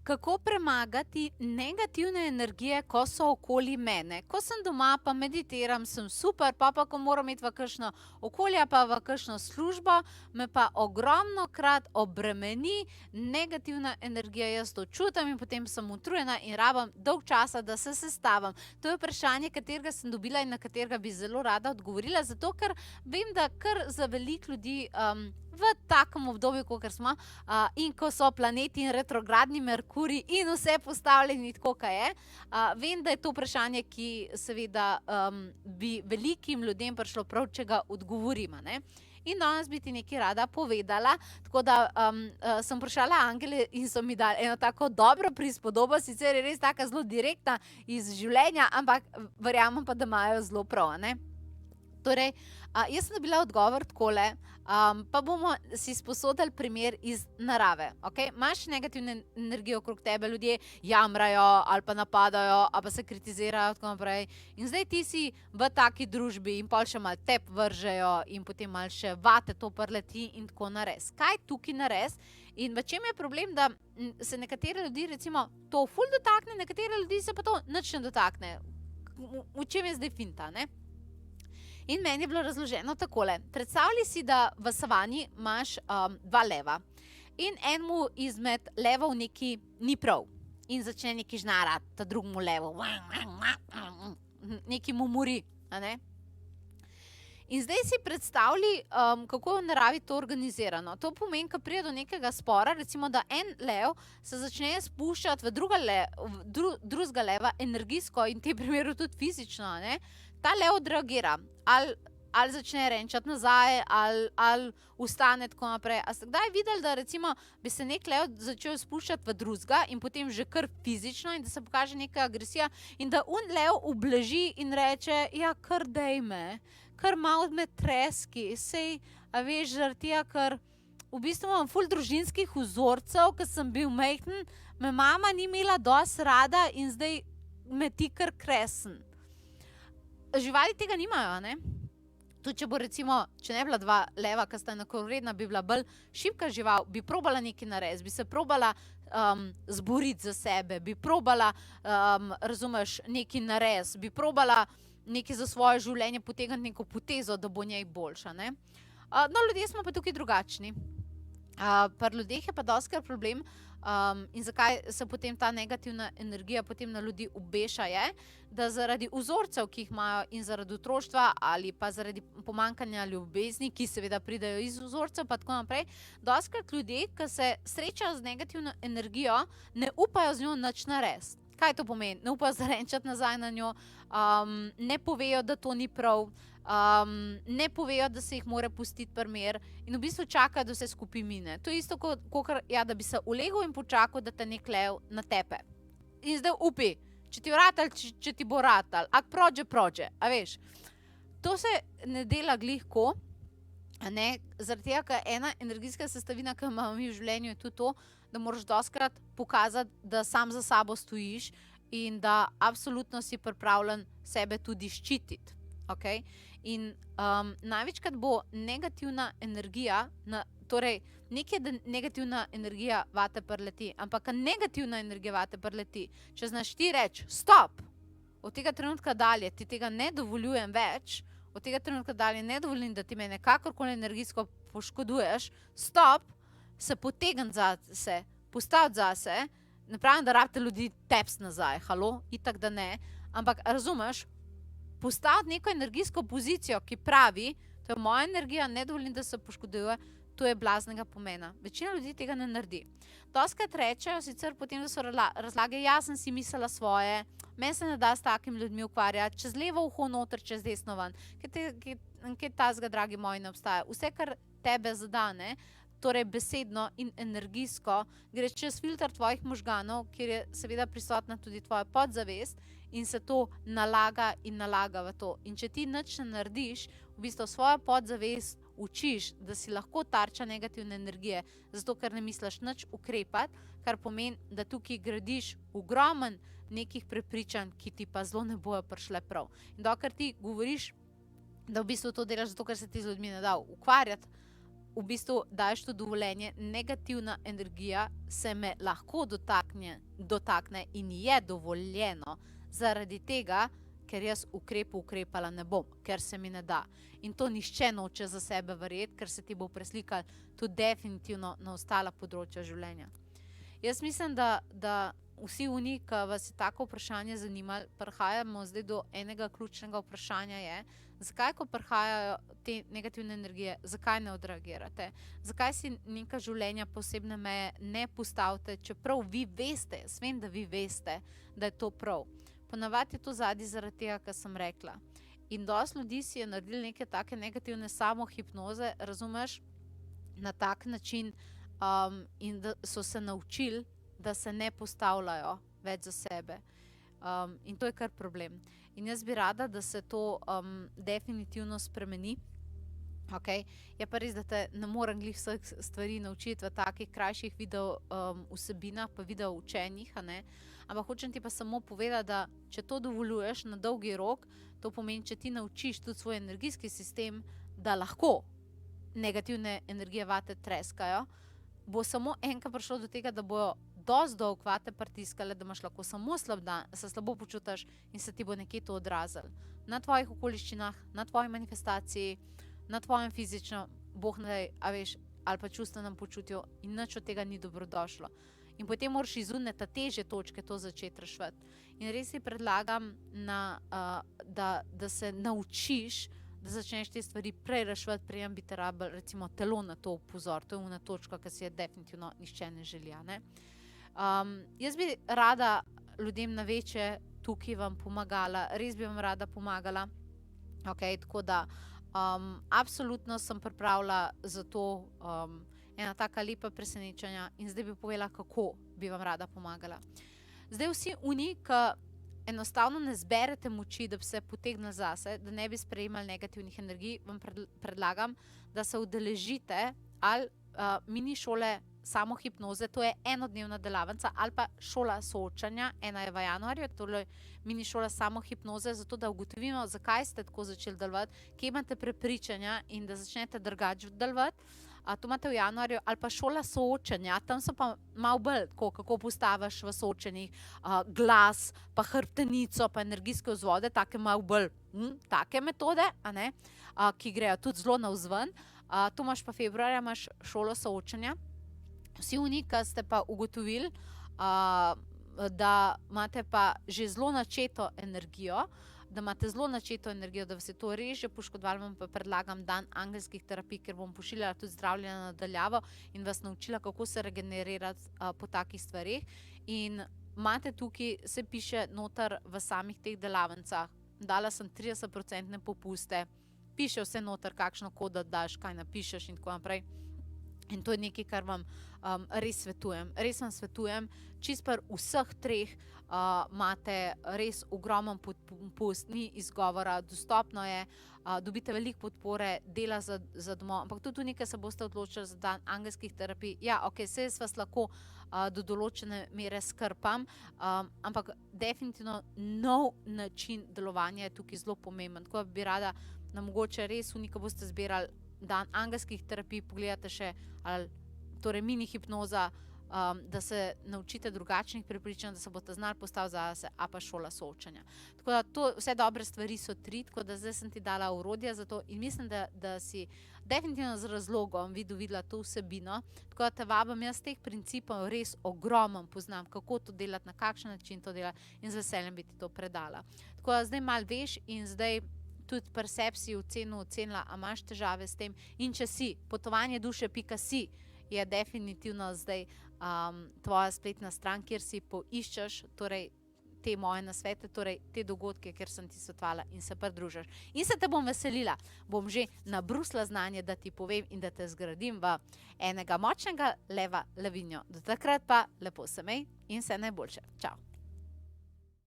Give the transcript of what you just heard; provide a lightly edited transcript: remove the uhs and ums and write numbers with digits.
Kako premagati negativne energije, ko so okoli mene? Ko sem doma, pa meditiram, sem super, pa ko moram iti v kakšno okolje, pa v kakšno službo, me pa ogromno krat obremeni negativna energija. Jaz to čutim in potem sem utrujena in rabim dolg časa, da se sestavim. To je vprašanje, katerega sem dobila in na katerega bi zelo rada odgovorila, zato ker vem, da kar za veliko ljudi v takem obdobju, kakor smo, in ko so planeti in retrogradni Merkurij in vse postavljeni tako, kaj je, vem, da je to vprašanje, ki seveda bi velikim ljudem prišlo prav, če ga odgovorim, a ne. In danes bi ti nekaj rada povedala, tako da sem vprašala angele in so mi dali eno tako dobro prispodobo, sicer je res taka zelo direktna iz življenja, ampak verjamem pa, da imajo zelo prav, a ne. Torej, jaz sem dobila odgovor takole, pa bomo si sposodili primer iz narave, okej? Imaš negativno energijo okrog tebe, ljudje jamrajo ali pa napadajo ali pa se kritizirajo, tako naprej. In zdaj ti si v taki družbi in pol še malo tep vržejo in potem malo še vate to prleti in tako nares. Kaj tukaj nares? In v čem je problem, da se nekatere ljudi recimo to ful dotakne, nekatere ljudi se pa to nič ne dotakne. V čem je zdaj finta, ne? In meni je bilo razloženo takole. Predstavljaj si, da v savani imaš dva leva in enemu izmed levov nekaj ni prav in začne nekaj žnarati ta drugemu levu. Nekaj mu mori, a ne? In zdaj si predstavljaj, kako je v naravi to organizirano. To pomeni, ko pride do nekega spora, recimo, da en lev se začne spuščati v drugega leva energijsko in v tem primeru tudi fizično, a ne? Ta lev odreagira, ali začne renčati nazaj, ali ustane tako naprej. A ste kdaj videli, da recimo bi se nek lev začel spuščati v drugega in potem že kar fizično in da se pokaže neka agresija in da lev ublaži in reče, ja, kar dej me, kar malo me treski, sej, a veš, zaradi tega, ker v bistvu imam ful družinskih vzorcev, ko sem bil majhen, me mama ni imela dosti rada in zdaj me ti kar kresen. Živali tega nimajo, a ne? Tudi če bo recimo, če ne bila dva leva, ki sta enakovredna, bi bila bolj šibka žival, bi probala nekaj narediti, bi se probala zboriti za sebe, bi probala, razumeš, nekaj narediti, bi probala nekaj za svoje življenje potegniti neko potezo, da bo njej boljša, ne? No, ljudje smo pa tukaj drugačni. Pri ljudeh je pa dostikrat problem, in zakaj se potem ta negativna energija potem na ljudi obeša, je, da zaradi vzorcev, ki jih imajo in zaradi otroštva ali pa zaradi pomanjkanja ljubezni, ki seveda pridejo iz vzorcev pa tako naprej, dostikrat ljudje, ki se srečajo z negativno energijo, ne upajo z njo nič narediti. Kaj to pomeni? Ne upajo zarenčati nazaj na njo, ne povejo, da to ni prav, ne povejo, da se jih mora pustiti pri miru in v bistvu čakajo, da vse skupaj mine. To je isto, kakor da bi se ulegel in počakal, da te nek lev natepe. In zdaj upi, če ti vratal, če ti bo ratal, ak prođe, a veš. To se ne dela glih ko, a ne, zaradi tega, ker ena energijska sestavina, ki jo imamo mi v življenju, je tudi to, da moraš dostikrat pokazati, da sam za sabo stojiš in da absolutno si pripravljen sebe tudi ščititi. Okay? In največkrat bo negativna energija, torej nekaj, da negativna energija vate prleti, ampak negativna energija vate prleti, če znaš ti reči, stop, od tega trenutka dalje ti tega ne dovoljujem več, od tega trenutka dalje ne dovolim, da ti mene kakorkoli energijsko poškoduješ, stop, se potegniti zase, postaviti zase, ne pravim, da rabite ljudi tepsti nazaj, halo, itak da ne, ampak razumeš, postaviti neko energijsko pozicijo, ki pravi, to je moja energija, ne dovolim, da se poškoduje, to je blaznega pomena. Večina ljudi tega ne naredi. Dostikrat rečejo sicer potem, da so razlage, jaz sem si mislila svoje, meni se ne da s takimi ljudmi ukvarjati, čez levo uho noter, čez desno ven. Kaj tazga, dragi moji, ne obstaja. Vse, kar tebe zadane, torej besedno in energijsko, gre čez filter tvojih možganov, kjer je seveda prisotna tudi tvoja podzavest in se to nalaga in nalaga v to. In če ti nič ne narediš, v bistvu svojo podzavest učiš, da si lahko tarča negativne energije, zato ker ne misliš nič ukrepati, kar pomeni, da tukaj gradiš ogromen nekih prepričanj, ki ti pa zelo ne bojo prišle prav. In dokler ti govoriš, da v bistvu to delaš zato, ker se ti z ljudmi ne da ukvarjati, v bistvu daješ to dovoljenje, negativna energija se me lahko dotakne in je dovoljeno zaradi tega, ker jaz ukrepala ne bom, ker se mi ne da. In to nišče noče za sebe verjeti, ker se ti bo preslikalo tudi definitivno na ostala področja življenja. Jaz mislim, da vsi oni, ki vas je tako vprašanje zanimalo, prihajamo zdaj do enega ključnega vprašanja je, zakaj, ko prihajajo te negativne energije, zakaj ne odreagirate? Zakaj si neka življenja posebne meje ne postavite, čeprav vi veste, jaz vem, da vi veste, da je to prav. Ponavadi je to zadnji zaradi tega, kar sem rekla. In dosti ljudi si je naredili neke take negativne samohipnoze, razumeš, na tak način in da so se naučili, da se ne postavljajo več za sebe. In to je kar problem. In jaz bi rada, da se to definitivno spremeni. Okay. Je pa res, da te ne morem glih vseh stvari naučiti v takih krajših video vsebinah, pa video učenjih, ampak hočem ti pa samo povedati, da če to dovoljuješ na dolgi rok, to pomeni, če ti naučiš tudi svoj energijski sistem, da lahko negativne energije vate treskajo, bo samo enkrat prišlo do tega, da bojo dosti dolgo vate pritiskale, da imaš lahko samo slab dan, se slabo počutiš in se ti bo nekje to odrazilo. Na tvojih okoliščinah, na tvoji manifestaciji, na tvojem fizičnem, Bog ne daj, a veš, ali pa čustvenem počutju in nič od tega ni dobrodošlo. In potem moraš iz one ta težje točke to začeti reševati. In res ti predlagam, da se naučiš, da začneš te stvari prej reševati, preden bi te rabili recimo telo na to upozor. To je ona točka, ki si je definitivno nišče ne želi. Jaz bi rada ljudem na večje tukaj vam pomagala, res bi vam rada pomagala. Okay, tako da absolutno sem pripravila za to ena taka lepa presenečenja in zdaj bi povedala, kako bi vam rada pomagala. Zdaj vsi oni, ki enostavno ne zberete moči, da bi se potegnili zase, da ne bi sprejemali negativnih energij, vam predlagam, da se udeležite ali mini šole samohipnoze, to je enodnevna delavnica, ali pa šola soočanja, ena je v januarju, tole mini šola samohipnoze, zato da ugotovimo, zakaj ste tako začeli delovati, kje imate prepričanja in da začnete drugače delovati. To imate v januarju, ali pa šola soočanja, tam so pa malo bolj, kako postaviš v soočenjih glas, pa hrbtenico, pa energijske vzvode, take malo bolj, take metode, ki grejo tudi zelo navzven. Tu imaš pa februarja, imaš šolo soočanja. Vsi oni, ki ste pa ugotovili, da imate pa že zelo načeto energijo, da vas je to res že poškodovalo, vam pa predlagam dan angelskih terapij, ker bom pošiljala tudi zdravljenje nadaljavo in vas naučila, kako se regenerirati po takih stvareh. In imate tukaj, se piše noter v samih teh delavnicah, dala sem 30% popuste, piše vse noter, kakšno kodo daš, kaj napišeš in tako naprej. In to je nekaj, kar vam res svetujem. Res vam svetujem, čist pri vseh treh imate res ogromen popust, ni izgovora, dostopno je, dobite veliko podpore, dela za domov, ampak tudi nekaj se boste odločili za dan angelskih terapij. Ja, ok, se jaz vas lahko do določene mere skrpam, ampak definitivno nov način delovanja je tukaj zelo pomemben. Tako bi rada, da mogoče res ko boste zbirali dan angelskih terapij, pogledate še, torej mini hipnoza, da se naučite drugačnih prepričanj, da se boste znali postaviti zase, a pa šola soočanja. Tako da to vse dobre stvari so tri, tako da zdaj sem ti dala orodja za to in mislim, da si definitivno z razlogom videla to vsebino, tako da te vabim, jaz teh principov res ogromno poznam, kako to delati, na kakšen način to delati in z veseljem bi ti to predala. Tako da zdaj malo veš in zdaj tudi pri sebi si ocenila, a imaš težave s tem in če si, potovanjeduše.si je definitivno zdaj tvoja spletna stran, kjer si poiščeš torej te moje nasvete, torej te dogodke, kjer sem ti svetovala in se pridružiš. In se te bom veselila, bom že nabrusila znanje, da ti povem in da te zgradim v enega močnega leva levinjo. Do takrat pa lepo se imej in vse najboljše. Čau!